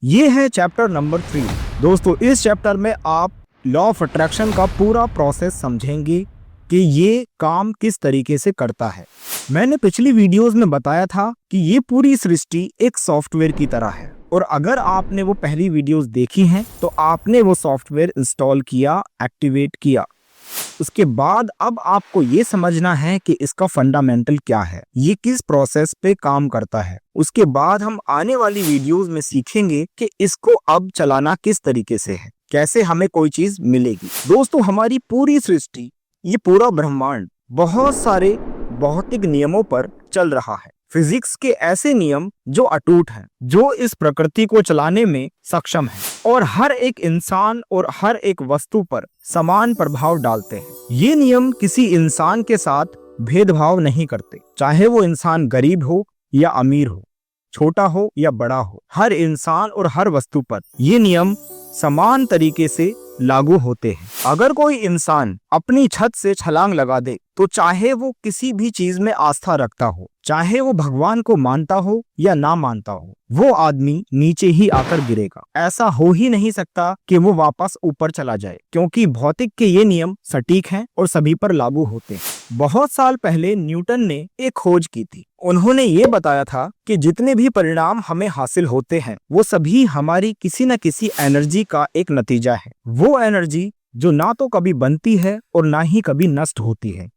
ये है chapter number 3। दोस्तों इस चैप्टर में आप लॉ ऑफ अट्रैक्शन का पूरा प्रोसेस समझेंगे कि ये काम किस तरीके से करता है। मैंने पिछली वीडियोस में बताया था कि ये पूरी सृष्टि एक सॉफ्टवेयर की तरह है और अगर आपने वो पहली वीडियोस देखी हैं तो आपने वो सॉफ्टवेयर इंस्टॉल किया, एक्टिवेट किया। उसके बाद अब आपको ये समझना है कि इसका फंडामेंटल क्या है, ये किस प्रोसेस पे काम करता है। उसके बाद हम आने वाली वीडियोस में सीखेंगे कि इसको अब चलाना किस तरीके से है, कैसे हमें कोई चीज मिलेगी। दोस्तों हमारी पूरी सृष्टि, ये पूरा ब्रह्मांड बहुत सारे भौतिक नियमों पर चल रहा है। फिजिक्स के ऐसे नियम जो अटूट हैं, जो इस प्रकृति को चलाने में सक्षम है और हर एक इंसान और हर एक वस्तु पर समान प्रभाव डालते हैं। ये नियम किसी इंसान के साथ भेदभाव नहीं करते, चाहे वो इंसान गरीब हो या अमीर हो, छोटा हो या बड़ा हो। हर इंसान और हर वस्तु पर ये नियम समान तरीके से लागू होते हैं। अगर कोई इंसान अपनी छत से छलांग लगा दे तो चाहे वो किसी भी चीज में आस्था रखता हो, चाहे वो भगवान को मानता हो या ना मानता हो, वो आदमी नीचे ही आकर गिरेगा। ऐसा हो ही नहीं सकता कि वो वापस ऊपर चला जाए, क्योंकि भौतिक के ये नियम सटीक हैं और सभी पर लागू होते हैं। बहुत साल पहले न्यूटन ने एक खोज की थी। उन्होंने ये बताया था कि जितने भी परिणाम हमें हासिल होते हैं वो सभी हमारी किसी न किसी एनर्जी का एक नतीजा है। वो एनर्जी जो ना तो कभी बनती है और ना ही कभी नष्ट होती है।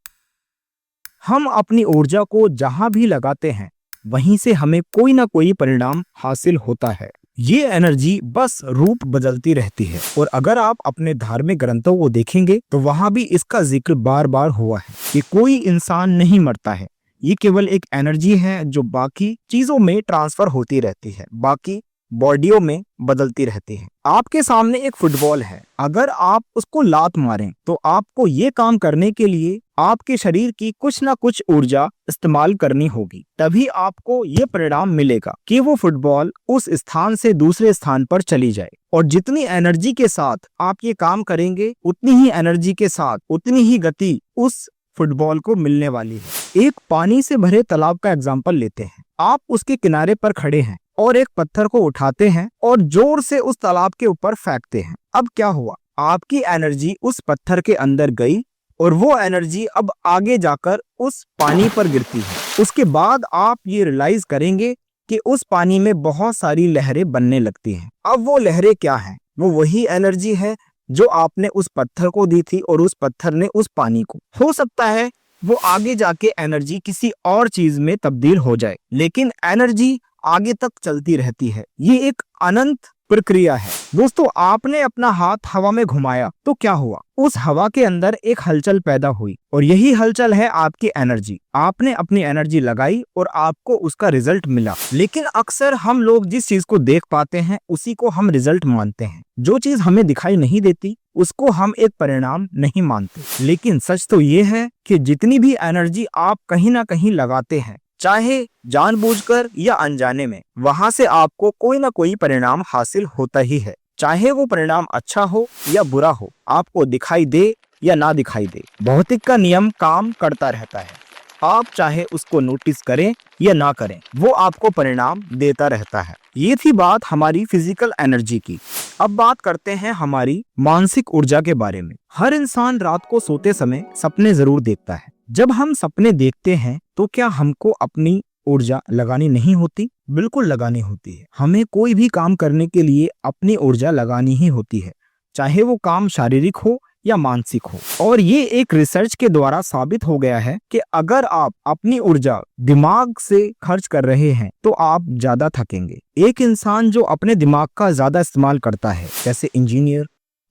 हम अपनी ऊर्जा को जहां भी लगाते हैं वहीं से हमें कोई ना कोई परिणाम हासिल होता है। ये एनर्जी बस रूप बदलती रहती है और अगर आप अपने धार्मिक ग्रंथों को देखेंगे तो वहां भी इसका जिक्र बार बार हुआ है कि कोई इंसान नहीं मरता है, ये केवल एक एनर्जी है जो बाकी चीजों में ट्रांसफर होती रहती है, बाकी बॉडियों में बदलती रहती है। आपके सामने एक फुटबॉल है, अगर आप उसको लात मारें तो आपको ये काम करने के लिए आपके शरीर की कुछ ना कुछ ऊर्जा इस्तेमाल करनी होगी, तभी आपको ये परिणाम मिलेगा कि वो फुटबॉल उस स्थान से दूसरे स्थान पर चली जाए। और जितनी एनर्जी के साथ आप ये काम करेंगे उतनी ही एनर्जी के साथ उतनी ही गति उस फुटबॉल को मिलने वाली है। एक पानी से भरे तालाब का एग्जाम्पल लेते हैं। आप उसके किनारे पर खड़े हैं और एक पत्थर को उठाते हैं और जोर से उस तालाब के ऊपर फेंकते हैं। अब क्या हुआ, आपकी एनर्जी उस पत्थर के अंदर गई और वो एनर्जी अब आगे जाकर उस पानी पर गिरती है। उसके बाद आप ये रियलाइज करेंगे कि उस पानी में बहुत सारी लहरें बनने लगती हैं। अब वो लहरें क्या हैं? वो वही एनर्जी है जो आपने उस पत्थर को दी थी और उस पत्थर ने उस पानी को। हो सकता है वो आगे जाके एनर्जी किसी और चीज में तब्दील हो जाए, लेकिन एनर्जी आगे तक चलती रहती है। ये एक अनंत प्रक्रिया है। दोस्तों आपने अपना हाथ हवा में घुमाया तो क्या हुआ? उस हवा के अंदर एक हलचल पैदा हुई और यही हलचल है आपकी एनर्जी। आपने अपनी एनर्जी लगाई और आपको उसका रिजल्ट मिला। लेकिन अक्सर हम लोग जिस चीज को देख पाते हैं उसी को हम रिजल्ट मानते हैं। जो चीज हमें दिखाई नहीं देती उसको हम एक परिणाम नहीं मानते। लेकिन सच तो ये है कि जितनी भी एनर्जी आप कहीं ना कहीं लगाते हैं, चाहे जानबूझकर या अनजाने में, वहां से आपको कोई ना कोई परिणाम हासिल होता ही है। चाहे वो परिणाम अच्छा हो या बुरा हो, आपको दिखाई दे या ना दिखाई दे, भौतिक का नियम काम करता रहता है। आप चाहे उसको नोटिस करें या ना करें, वो आपको परिणाम देता रहता है। ये थी बात हमारी फिजिकल एनर्जी की। अब बात करते हैं हमारी मानसिक ऊर्जा के बारे में। हर इंसान रात को सोते समय सपने जरूर देखता है। जब हम सपने देखते हैं तो क्या हमको अपनी ऊर्जा लगानी नहीं होती? बिल्कुल लगानी होती है। हमें कोई भी काम करने के लिए अपनी ऊर्जा लगानी ही होती है, चाहे वो काम शारीरिक हो या मानसिक हो। और ये एक रिसर्च के द्वारा साबित हो गया है कि अगर आप अपनी ऊर्जा दिमाग से खर्च कर रहे हैं तो आप ज्यादा थकेंगे। एक इंसान जो अपने दिमाग का ज्यादा इस्तेमाल करता है, जैसे इंजीनियर,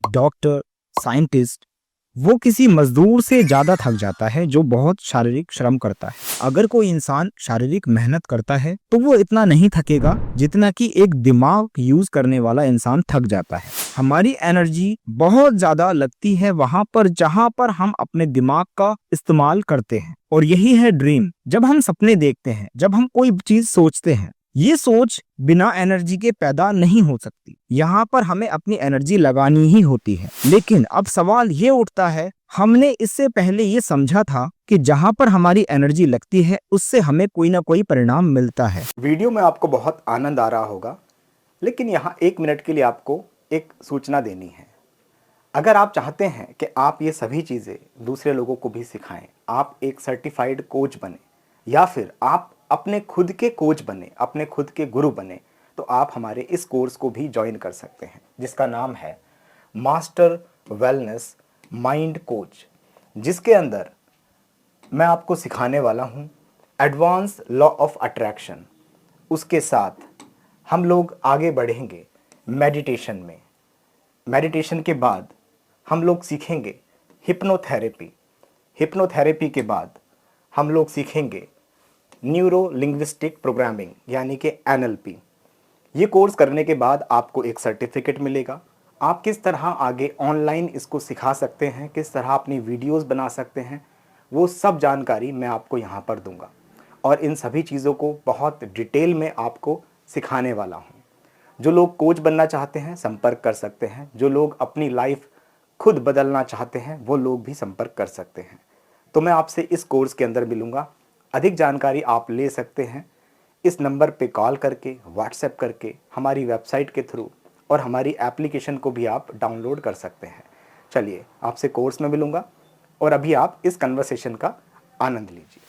डॉक्टर, साइंटिस्ट, वो किसी मजदूर से ज्यादा थक जाता है जो बहुत शारीरिक श्रम करता है। अगर कोई इंसान शारीरिक मेहनत करता है तो वो इतना नहीं थकेगा जितना कि एक दिमाग यूज करने वाला इंसान थक जाता है। हमारी एनर्जी बहुत ज्यादा लगती है वहां पर जहां पर हम अपने दिमाग का इस्तेमाल करते हैं। और यही है ड्रीम। जब हम सपने देखते हैं, जब हम कोई चीज सोचते हैं, ये सोच बिना एनर्जी के पैदा नहीं हो सकती। यहाँ पर हमें अपनी एनर्जी लगानी ही होती है। लेकिन अब सवाल ये उठता है, हमने इससे पहले ये समझा था कि जहाँ पर हमारी एनर्जी लगती है उससे हमें कोई ना कोई परिणाम मिलता है। वीडियो में आपको बहुत आनंद आ रहा होगा। लेकिन यहाँ 1 मिनट के लिए आपको एक सूचना देनी है। अगर आप चाहते हैं कि आप ये सभी चीज़ें दूसरे लोगों को भी सिखाएं, आप एक सर्टिफाइड कोच बने या फिर आप अपने खुद के कोच बने, अपने खुद के गुरु बने, तो आप हमारे इस कोर्स को भी ज्वाइन कर सकते हैं, जिसका नाम है मास्टर वेलनेस माइंड कोच, जिसके अंदर मैं आपको सिखाने वाला हूँ एडवांस लॉ ऑफ अट्रैक्शन। उसके साथ हम लोग आगे बढ़ेंगे मेडिटेशन में। मेडिटेशन के बाद हम लोग सीखेंगे हिप्नोथेरेपी। हिप्नोथेरेपी के बाद हम लोग सीखेंगे न्यूरो लिंग्विस्टिक प्रोग्रामिंग यानी कि NLP। ये कोर्स करने के बाद आपको एक सर्टिफिकेट मिलेगा। आप किस तरह आगे ऑनलाइन इसको सिखा सकते हैं, किस तरह अपनी वीडियोस बना सकते हैं, वो सब जानकारी मैं आपको यहाँ पर दूंगा और इन सभी चीज़ों को बहुत डिटेल में आपको सिखाने वाला हूँ। जो लोग कोच बनना चाहते हैं संपर्क कर सकते हैं, जो लोग अपनी लाइफ खुद बदलना चाहते हैं वो लोग भी संपर्क कर सकते हैं। तो मैं आपसे इस कोर्स के अंदर मिलूँगा। अधिक जानकारी आप ले सकते हैं इस नंबर पे कॉल करके, व्हाट्सएप करके, हमारी वेबसाइट के थ्रू, और हमारी एप्लीकेशन को भी आप डाउनलोड कर सकते हैं। चलिए आपसे कोर्स में मिलूँगा और अभी आप इस कन्वर्सेशन का आनंद लीजिए।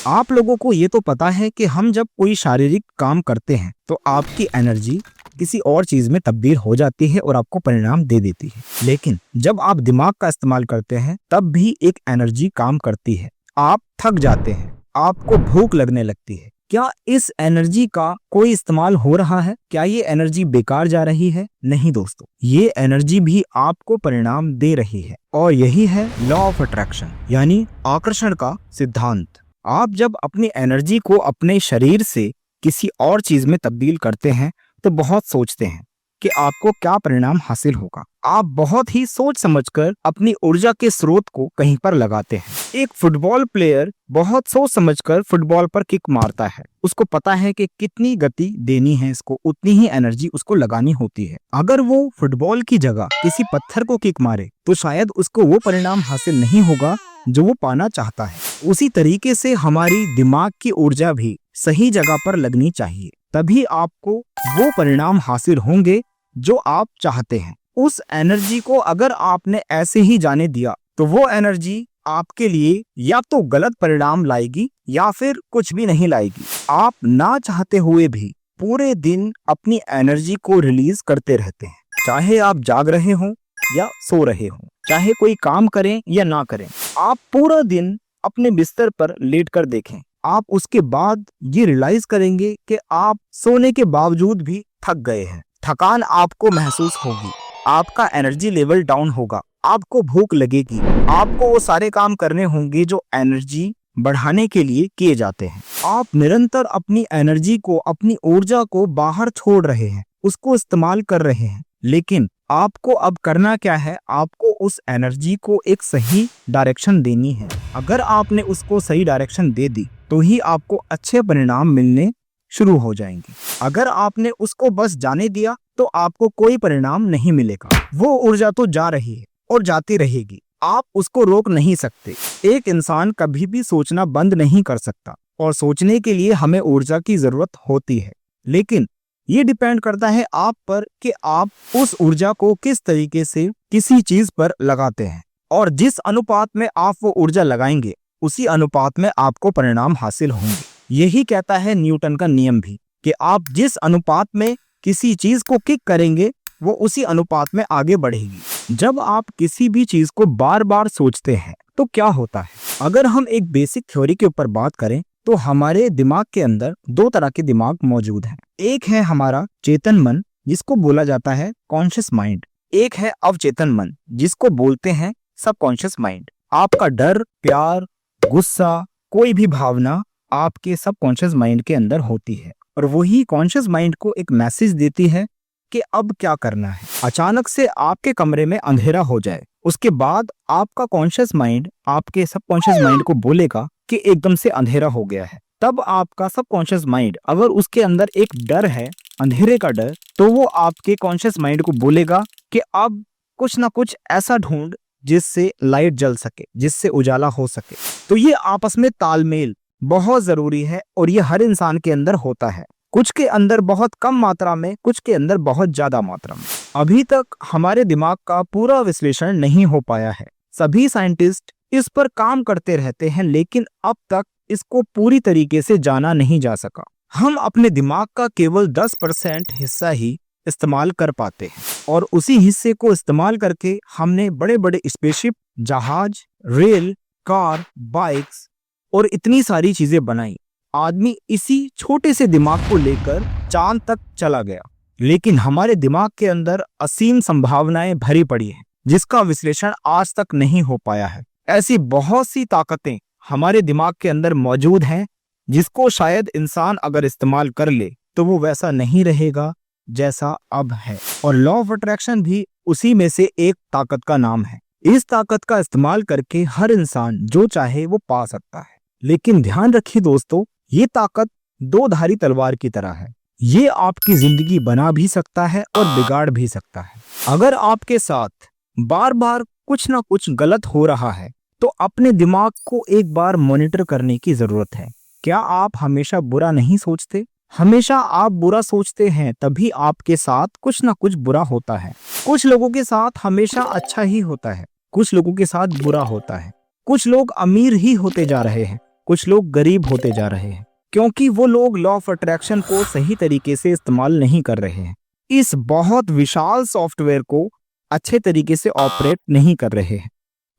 आप लोगों को ये तो पता है कि हम जब कोई शारीरिक काम करते हैं तो आपकी एनर्जी किसी और चीज में तब्दील हो जाती है और आपको परिणाम दे देती है। लेकिन जब आप दिमाग का इस्तेमाल करते हैं तब भी एक एनर्जी काम करती है। आप थक जाते हैं, आपको भूख लगने लगती है। क्या इस एनर्जी का कोई इस्तेमाल हो रहा है? क्या ये एनर्जी बेकार जा रही है? नहीं दोस्तों, ये एनर्जी भी आपको परिणाम दे रही है और यही है लॉ ऑफ अट्रैक्शन यानी आकर्षण का सिद्धांत। आप जब अपनी एनर्जी को अपने शरीर से किसी और चीज में तब्दील करते हैं तो बहुत सोचते हैं कि आपको क्या परिणाम हासिल होगा। आप बहुत ही सोच समझकर अपनी ऊर्जा के स्रोत को कहीं पर लगाते हैं। एक फुटबॉल प्लेयर बहुत सोच समझकर फुटबॉल पर किक मारता है। उसको पता है कि कितनी गति देनी है, इसको उतनी ही एनर्जी उसको लगानी होती है। अगर वो फुटबॉल की जगह किसी पत्थर को किक मारे तो शायद उसको वो परिणाम हासिल नहीं होगा जो वो पाना चाहता है। उसी तरीके से हमारी दिमाग की ऊर्जा भी सही जगह पर लगनी चाहिए, तभी आपको वो परिणाम हासिल होंगे जो आप चाहते हैं। उस एनर्जी को अगर आपने ऐसे ही जाने दिया तो वो एनर्जी आपके लिए या तो गलत परिणाम लाएगी या फिर कुछ भी नहीं लाएगी। आप ना चाहते हुए भी पूरे दिन अपनी एनर्जी को रिलीज करते रहते हैं, चाहे आप जाग रहे हो या सो रहे हो, चाहे कोई काम करें या ना करें। आप पूरा दिन अपने बिस्तर पर लेटकर देखें, आप उसके बाद ये रियलाइज करेंगे कि आप सोने के बावजूद भी थक गए हैं। थकान आपको महसूस होगी, आपका एनर्जी लेवल डाउन होगा, आपको भूख लगेगी, आपको वो सारे काम करने होंगे जो एनर्जी बढ़ाने के लिए किए जाते हैं। आप निरंतर अपनी एनर्जी को, अपनी ऊर्जा को बाहर छोड़ रहे हैं, उसको इस्तेमाल कर रहे हैं। लेकिन आपको अब करना क्या है? आपको उस एनर्जी को एक सही डायरेक्शन देनी है। अगर आपने उसको सही डायरेक्शन दे दी तो ही आपको अच्छे परिणाम मिलने शुरू हो जाएंगे। अगर आपने उसको बस जाने दिया तो आपको कोई परिणाम नहीं मिलेगा। वो ऊर्जा तो जा रही है और जाती रहेगी, आप उसको रोक नहीं सकते। एक इंसान कभी भी सोचना बंद नहीं कर सकता और सोचने के लिए हमें ऊर्जा की जरूरत होती है, लेकिन ये डिपेंड करता है आप पर कि आप उस ऊर्जा को किस तरीके से किसी चीज पर लगाते हैं, और जिस अनुपात में आप वो ऊर्जा लगाएंगे उसी अनुपात में आपको परिणाम हासिल होंगे। यही कहता है न्यूटन का नियम भी कि आप जिस अनुपात में किसी चीज को किक करेंगे वो उसी अनुपात में आगे बढ़ेगी। जब आप किसी भी चीज को बार बार सोचते हैं तो क्या होता है? अगर हम एक बेसिक थ्योरी के ऊपर बात करें तो हमारे दिमाग के अंदर दो तरह के दिमाग मौजूद हैं। एक है हमारा चेतन मन जिसको बोला जाता है कॉन्शियस माइंड, एक है अवचेतन मन जिसको बोलते हैं सबकॉन्शियस माइंड। आपका डर, प्यार, गुस्सा, कोई भी भावना आपके सबकॉन्शियस माइंड के अंदर होती है और वही कॉन्शियस माइंड को एक मैसेज देती है कि अब क्या करना है। अचानक से आपके कमरे में अंधेरा हो जाए, उसके बाद आपका कॉन्शियस माइंड आपके सबकॉन्शियस माइंड को बोलेगा कि एकदम से अंधेरा हो गया है। तब आपका सबकॉन्शियस माइंड, अगर उसके अंदर एक डर है, अंधेरे का डर, तो वो आपके कॉन्शियस माइंड को बोलेगा कि अब कुछ ना कुछ ऐसा ढूंढ जिससे लाइट जल सके, जिससे उजाला हो सके। तो ये आपस में तालमेल बहुत जरूरी है और ये हर इंसान के अंदर होता है। कुछ के अंदर बहुत कम मात्रा में, कुछ के अंदर बहुत ज्यादा मात्रा में। अभी तक हमारे दिमाग का पूरा विश्लेषण नहीं हो पाया है। सभी साइंटिस्ट इस पर काम करते रहते हैं, लेकिन अब तक इसको पूरी तरीके से जाना नहीं जा सका। हम अपने दिमाग का केवल 10% हिस्सा ही इस्तेमाल कर पाते हैं, और उसी हिस्से को इस्तेमाल करके हमने बड़े बड़े स्पेसशिप, जहाज, रेल, कार, बाइक्स और इतनी सारी चीजें बनाई। आदमी इसी छोटे से दिमाग को लेकर चांद तक चला गया, लेकिन हमारे दिमाग के अंदर असीम संभावनाएं भरी पड़ी हैं, जिसका विश्लेषण आज तक नहीं हो पाया है। ऐसी बहुत सी ताकतें हमारे दिमाग के अंदर मौजूद हैं, जिसको शायद इंसान अगर इस्तेमाल कर ले तो वो वैसा नहीं रहेगा जैसा अब है। और लॉ ऑफ अट्रैक्शन भी उसी में से एक ताकत का नाम है। इस ताकत का इस्तेमाल करके हर इंसान जो चाहे वो पा सकता है। लेकिन ध्यान रखिए दोस्तों, ये ताकत दो धारी तलवार की तरह है। ये आपकी जिंदगी बना भी सकता है और बिगाड़ भी सकता है। अगर आपके साथ बार बार कुछ ना कुछ गलत हो रहा है तो अपने दिमाग को एक बार मॉनिटर करने की जरूरत है। क्या आप हमेशा बुरा नहीं सोचते? हमेशा आप बुरा सोचते हैं तभी आपके साथ कुछ ना कुछ बुरा होता है। कुछ लोगों के साथ हमेशा अच्छा ही होता है, कुछ लोगों के साथ बुरा होता है। कुछ लोग अमीर ही होते जा रहे हैं, कुछ लोग गरीब होते जा रहे हैं, क्योंकि वो लोग लॉ ऑफ अट्रैक्शन को सही तरीके से इस्तेमाल नहीं कर रहे हैं। इस बहुत विशाल सॉफ्टवेयर को अच्छे तरीके से ऑपरेट नहीं कर रहे हैं।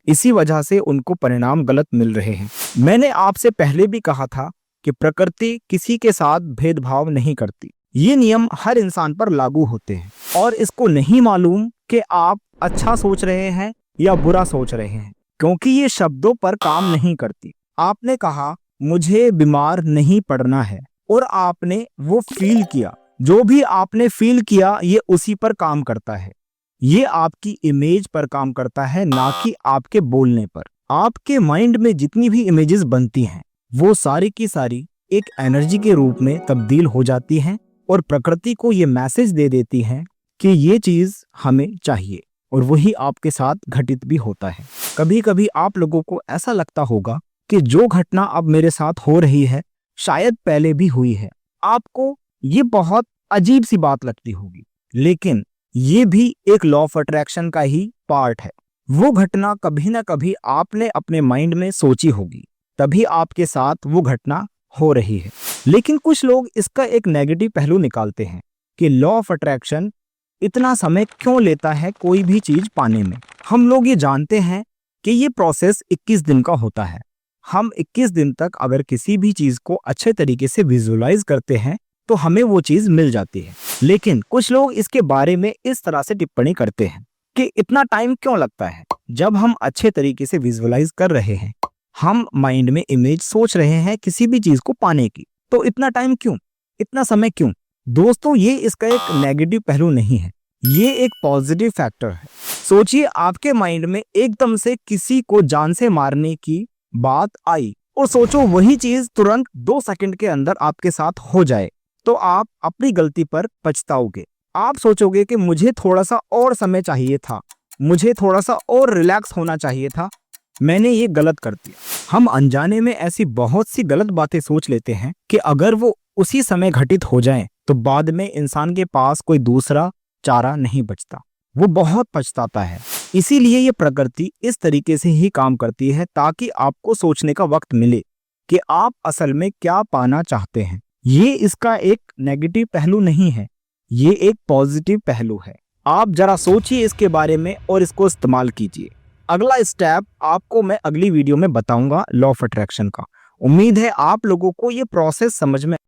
इसी वजह से उनको परिणाम गलत मिल रहे हैं। मैंने आपसे पहले भी कहा था कि प्रकृति किसी के साथ भेदभाव नहीं करती। ये नियम हर इंसान पर लागू होते हैं, और इसको नहीं मालूम कि आप अच्छा सोच रहे हैं या बुरा सोच रहे हैं, क्योंकि ये शब्दों पर काम नहीं करती। आपने कहा मुझे बीमार नहीं पड़ना है, और आपने वो फील किया। जो भी आपने फील किया ये उसी पर काम करता है। ये आपकी इमेज पर काम करता है, ना कि आपके बोलने पर। आपके माइंड में जितनी भी इमेजेस बनती हैं वो सारी की सारी एक एनर्जी के रूप में तब्दील हो जाती हैं, और प्रकृति को ये मैसेज दे देती हैं कि ये चीज हमें चाहिए, और वही आपके साथ घटित भी होता है। कभी कभी आप लोगों को ऐसा लगता होगा कि जो घटना अब मेरे साथ हो रही है शायद पहले भी हुई है। आपको ये बहुत अजीब सी बात लगती होगी, लेकिन ये भी एक लॉ ऑफ अट्रैक्शन का ही पार्ट है। वो घटना कभी ना कभी आपने अपने माइंड में सोची होगी, तभी आपके साथ वो घटना हो रही है। लेकिन कुछ लोग इसका एक नेगेटिव पहलू निकालते हैं कि लॉ ऑफ अट्रैक्शन इतना समय क्यों लेता है कोई भी चीज पाने में। हम लोग ये जानते हैं कि ये प्रोसेस 21 दिन का होता है। हम 21 दिन तक अगर किसी भी चीज को अच्छे तरीके से विजुअलाइज करते हैं तो हमें वो चीज मिल जाती है। लेकिन कुछ लोग इसके बारे में इस तरह से टिप्पणी करते हैं कि इतना टाइम क्यों लगता है, जब हम अच्छे तरीके से विजुअलाइज कर रहे हैं, हम माइंड में इमेज सोच रहे हैं किसी भी चीज को पाने की, तो इतना टाइम क्यों, इतना समय क्यों? दोस्तों, ये इसका एक नेगेटिव पहलू नहीं है, ये एक पॉजिटिव फैक्टर है। सोचिए आपके माइंड में एकदम से किसी को जान से मारने की बात आई, और सोचो वही चीज तुरंत 2 सेकंड के अंदर आपके साथ हो जाए, तो आप अपनी गलती पर पछताओगे। आप सोचोगे कि मुझे थोड़ा सा और समय चाहिए था, मुझे थोड़ा सा और रिलैक्स होना चाहिए था, मैंने ये गलत कर दिया। हम अनजाने में ऐसी बहुत सी गलत बातें सोच लेते हैं कि अगर वो उसी समय घटित हो जाएं तो बाद में इंसान के पास कोई दूसरा चारा नहीं बचता, वो बहुत पछताता है। इसीलिए ये प्रकृति इस तरीके से ही काम करती है ताकि आपको सोचने का वक्त मिले कि आप असल में क्या पाना चाहते हैं। ये इसका एक नेगेटिव पहलू नहीं है, ये एक पॉजिटिव पहलू है। आप जरा सोचिए इसके बारे में और इसको इस्तेमाल कीजिए। अगला स्टेप आपको मैं अगली वीडियो में बताऊंगा लॉ ऑफ अट्रैक्शन का। उम्मीद है आप लोगों को ये प्रोसेस समझ में